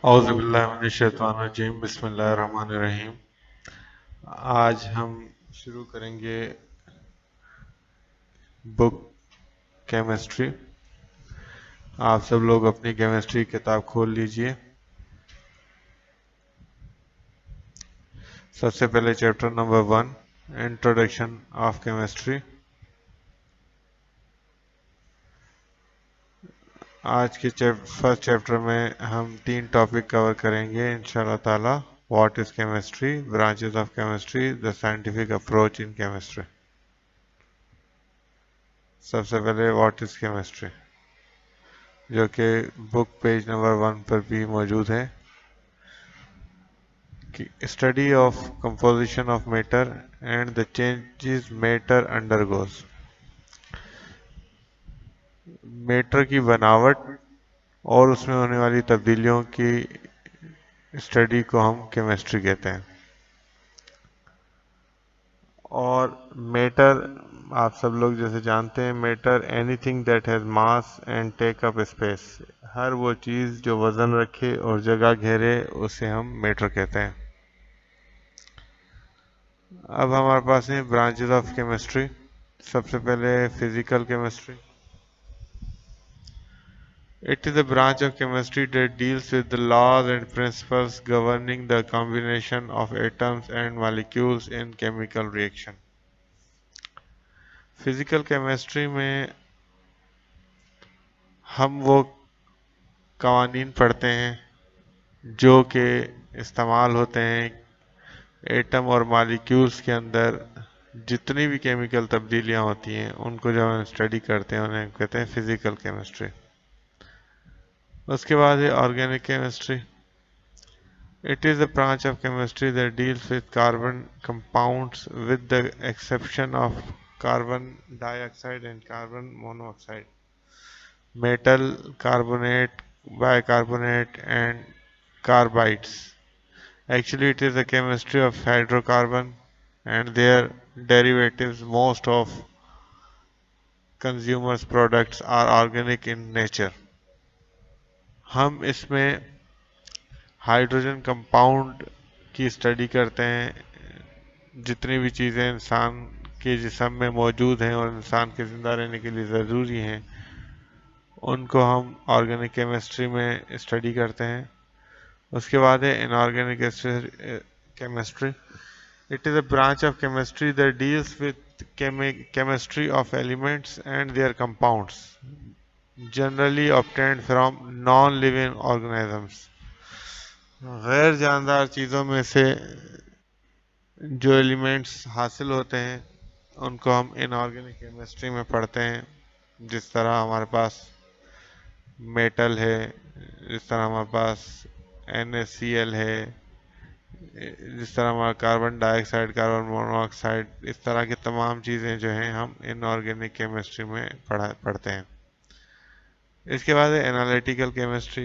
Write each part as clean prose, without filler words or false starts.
औज़ु बिल्लाहि मिनश शैतानिर रजीम बिस्मिल्लाहिर रहमानिर रहीम। आज हम शुरू करेंगे बुक केमिस्ट्री। आप सब लोग अपनी केमिस्ट्री किताब खोल लीजिए। सबसे पहले chapter number 1, introduction of chemistry. आज के फर्स्ट चैप्टर में हम 3 टॉपिक कवर करेंगे इंशाल्लाह ताला। What is chemistry, branches of chemistry, the scientific approach in chemistry. सबसे पहले व्हाट इज केमिस्ट्री, जो कि बुक पेज नंबर 1 पर भी मौजूद है। Study of composition of matter and the changes matter undergoes. Matter की बनावट और उसमें होने वाली तब्दीलियों की स्टडी को हम केमिस्ट्री कहते हैं। और मैटर आप सब लोग जैसे जानते हैं, matter anything that has mass and take up space. हर वो चीज़ जो वजन रखे और जगह घेरे उसे हम मैटर कहते हैं। अब हमारे पास है ब्रांचेस ऑफ केमिस्ट्री। सबसे पहले physical chemistry. It is a branch of chemistry that deals with the laws and principles governing the combination of atoms and molecules in chemical reaction. Physical chemistry में हम वो कवानीन पढ़ते हैं जो कि इस्तेमाल होते हैं एटम और मॉलिक्यूल्स के अंदर। जितनी भी केमिकल तब्दीलियां होती हैं उनको जब हम स्टडी करते हैं उन्हें कहते हैं फिजिकल केमिस्ट्री। उसके बाद है organic chemistry. It is a branch of chemistry that deals with carbon compounds with the exception of carbon dioxide and carbon monoxide, metal, carbonate, bicarbonate and carbides. Actually, it is a chemistry of hydrocarbon and their derivatives. Most of consumers products are organic in nature. हम इसमें hydrogen compound की study करते हैं। जितनी भी चीज़ें इंसान के जिस्म में मौजूद हैं और इंसान के ज़िंदा रहने के लिए ज़रूरी हैं उनको हम ऑर्गेनिक केमिस्ट्री में स्टडी करते हैं। उसके बाद है inorganic chemistry. It is a branch of chemistry that deals with chemistry of elements and there compounds generally obtained from non living organisms. गैर जानदार चीज़ों में से जो एलिमेंट्स हासिल होते हैं उनको हम इनऑर्गेनिक केमिस्ट्री में पढ़ते हैं। जिस तरह हमारे पास मेटल है, जिस तरह हमारे पास NaCl है, जिस तरह हमारा कार्बन डाइऑक्साइड, कार्बन मोनोऑक्साइड, इस तरह की तमाम चीज़ें जो हैं हम इनऑर्गेनिक केमिस्ट्री में पढ़ते हैं। इसके बाद है analytical chemistry.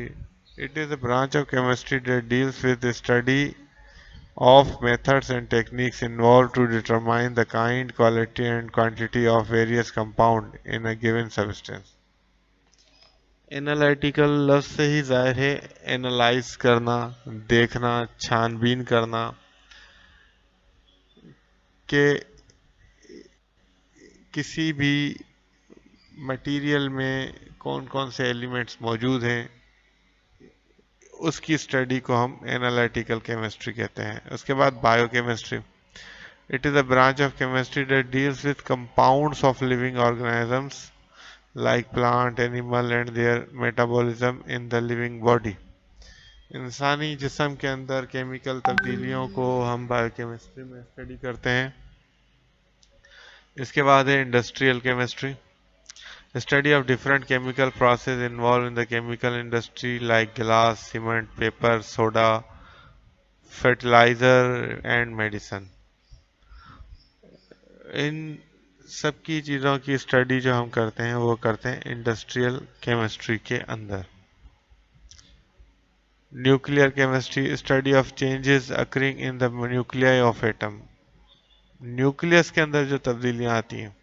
It is a branch of chemistry that deals with the study of methods and techniques involved to determine the kind, quality and quantity of various compound in a given substance. Analytical लफ्ज से ही जाहिर है analyse करना, देखना, छानबीन करना कि किसी भी मटेरियल में कौन कौन से एलिमेंट्स मौजूद हैं, उसकी स्टडी को हम एनालिटिकल केमिस्ट्री कहते हैं। उसके बाद biochemistry. It is a branch of chemistry that deals with compounds of living organisms like plant, animal and their metabolism in the living body. इंसानी जिस्म के अंदर केमिकल तब्दीलियों को हम बायोकेमिस्ट्री में स्टडी करते हैं। इसके बाद है industrial chemistry. Study of different chemical processes involved in the chemical industry like glass, cement, paper, soda, fertilizer and medicine. इन सब की चीज़ों की स्टडी जो हम करते हैं वो करते हैं इंडस्ट्रियल केमिस्ट्री के अंदर। Nuclear chemistry. Study of changes occurring in the nuclei of atom. Nucleus के अंदर जो तब्दीलियां आती हैं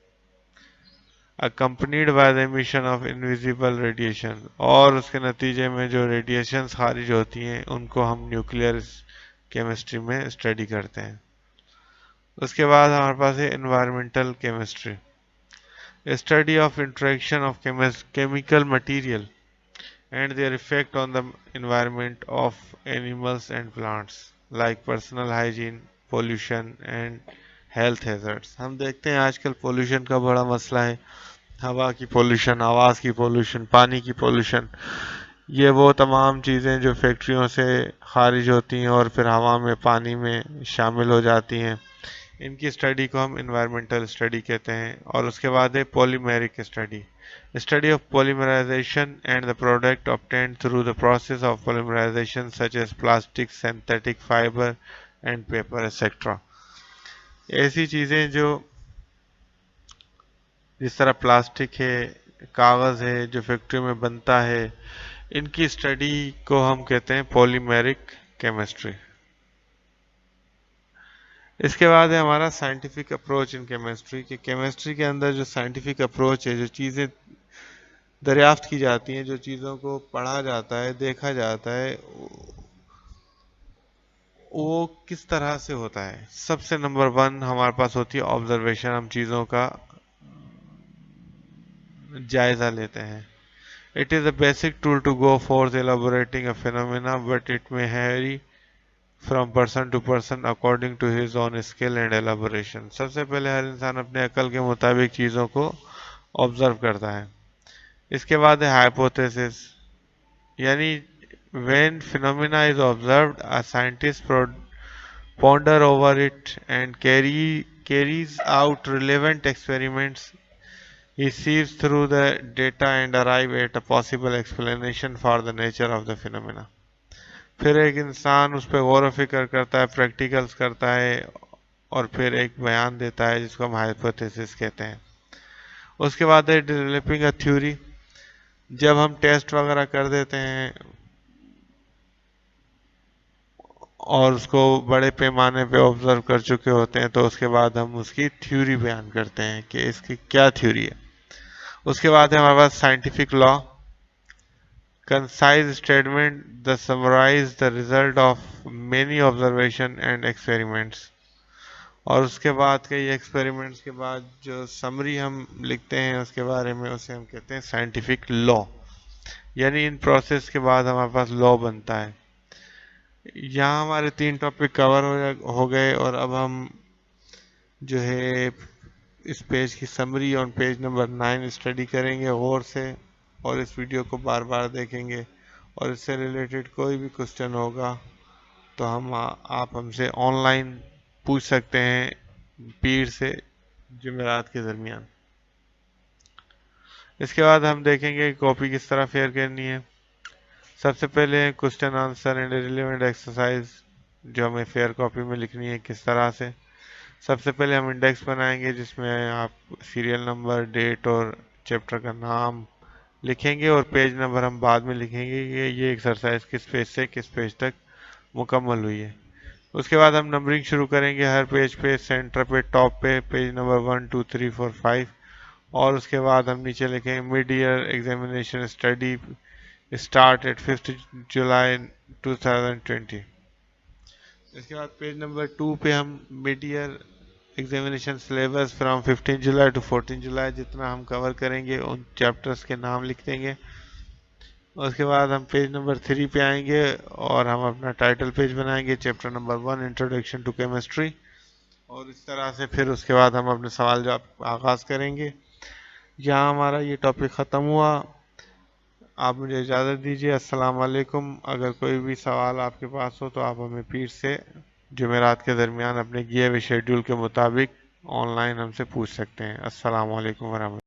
accompanied by the emission of invisible radiation, और उसके नतीजे में जो रेडिएशंस खारिज होती हैं उनको हम न्यूक्लियर केमिस्ट्री में स्टडी करते हैं। उसके बाद हमारे पास है environmental chemistry, study of interaction of chemical material and their effect on the environment of animals and plants like personal hygiene, pollution and health hazards। हम देखते हैं आजकल पोल्यूशन का बड़ा मसला है, हवा की पोल्यूशन, आवाज़ की पोल्यूशन, पानी की पोल्यूशन, ये वो तमाम चीज़ें जो फैक्ट्रियों से खारिज होती हैं और फिर हवा में पानी में शामिल हो जाती हैं, इनकी स्टडी को हम इन्वायरमेंटल स्टडी कहते हैं। और उसके बाद है polymeric study, study of polymerization and the product obtained through the process of polymerization such as plastic, synthetic fiber and paper etc। ऐसी चीज़ें जो जिस तरह प्लास्टिक है, कागज़ है जो फैक्ट्री में बनता है, इनकी स्टडी को हम कहते हैं पॉलीमेरिक केमिस्ट्री। इसके बाद है हमारा साइंटिफिक अप्रोच इन केमिस्ट्री, कि केमिस्ट्री के अंदर जो साइंटिफिक अप्रोच है, जो चीज़ें दरियाफ्त की जाती हैं, जो चीज़ों को पढ़ा जाता है, देखा जाता है, वो किस तरह से होता है। सबसे नंबर 1 हमारे पास होती है ऑब्जर्वेशन, हम चीज़ों का जायज़ा लेते हैं। It is a basic tool to go for elaborating a phenomena but it may vary from person to person according to his own skill and elaboration। सबसे पहले हर इंसान अपने अकल के मुताबिक चीज़ों को ऑब्जर्व करता है। इसके बाद है हाइपोथेसिस, यानी when phenomena is observed, a scientist ponder over it and carries out relevant experiments। He sieves through the data and arrive at a possible explanation for the nature of the phenomena। फिर एक इंसान उस पर गौर व फिक्र करता है, practicals करता है और फिर एक बयान देता है जिसको हम हाइपोथेसिस कहते हैं। उसके बाद है डेवलपिंग अ थ्योरी, जब हम टेस्ट वगैरह कर देते हैं और उसको बड़े पैमाने पे ऑब्जर्व कर चुके होते हैं, तो उसके बाद हम उसकी थ्योरी बयान करते हैं कि इसकी क्या थ्योरी है। उसके बाद है हमारे पास scientific law, concise statement that summarize the result of many observation and experiments। और उसके बाद कई एक्सपेरिमेंट्स के बाद जो समरी हम लिखते हैं उसके बारे में, उसे हम कहते हैं साइंटिफिक लॉ, यानी इन प्रोसेस के बाद हमारे पास लॉ बनता है। यहाँ हमारे 3 टॉपिक कवर हो गए और अब हम जो है इस पेज की summary on page number 9 study करेंगे गौर से, और इस वीडियो को बार बार देखेंगे, और इससे रिलेटेड कोई भी क्वेश्चन होगा तो आप हमसे ऑनलाइन पूछ सकते हैं पीर से जुमेरात के दरमियान। इसके बाद हम देखेंगे कॉपी किस तरह फेयर करनी है। सबसे पहले question answer and relevant exercise जो हमें फेयर कॉपी में लिखनी है किस तरह से। सबसे पहले हम इंडेक्स बनाएंगे जिसमें आप सीरियल नंबर, डेट और चैप्टर का नाम लिखेंगे, और पेज नंबर हम बाद में लिखेंगे कि ये एक्सरसाइज किस पेज से किस पेज तक मुकम्मल हुई है। उसके बाद हम नंबरिंग शुरू करेंगे हर पेज पे, सेंटर पे, टॉप पे, पेज नंबर 1 2 3 4 5, और उसके बाद हम नीचे लिखेंगे mid year examination study start at 5 जुलाई 2020। इसके बाद पेज नंबर 2 पे हम mid year examination syllabus from 15 जुलाई टू 14 जुलाई जितना हम कवर करेंगे उन चैप्टर्स के नाम लिख देंगे। उसके बाद हम पेज नंबर 3 पे आएंगे और हम अपना टाइटल पेज बनाएंगे, chapter number 1 introduction to chemistry, और इस तरह से फिर उसके बाद हम अपने सवाल जवाब आगाज़ करेंगे। यहाँ हमारा ये टॉपिक ख़त्म हुआ, आप मुझे इजाज़त दीजिए। अस्सलाम वालेकुम। अगर कोई भी सवाल आपके पास हो तो आप हमें पीर से जुमेरात के दरमियान अपने दिए हुए शेड्यूल के मुताबिक ऑनलाइन हमसे पूछ सकते हैं। अस्सलाम वालेकुम वरहमतुल्लाह।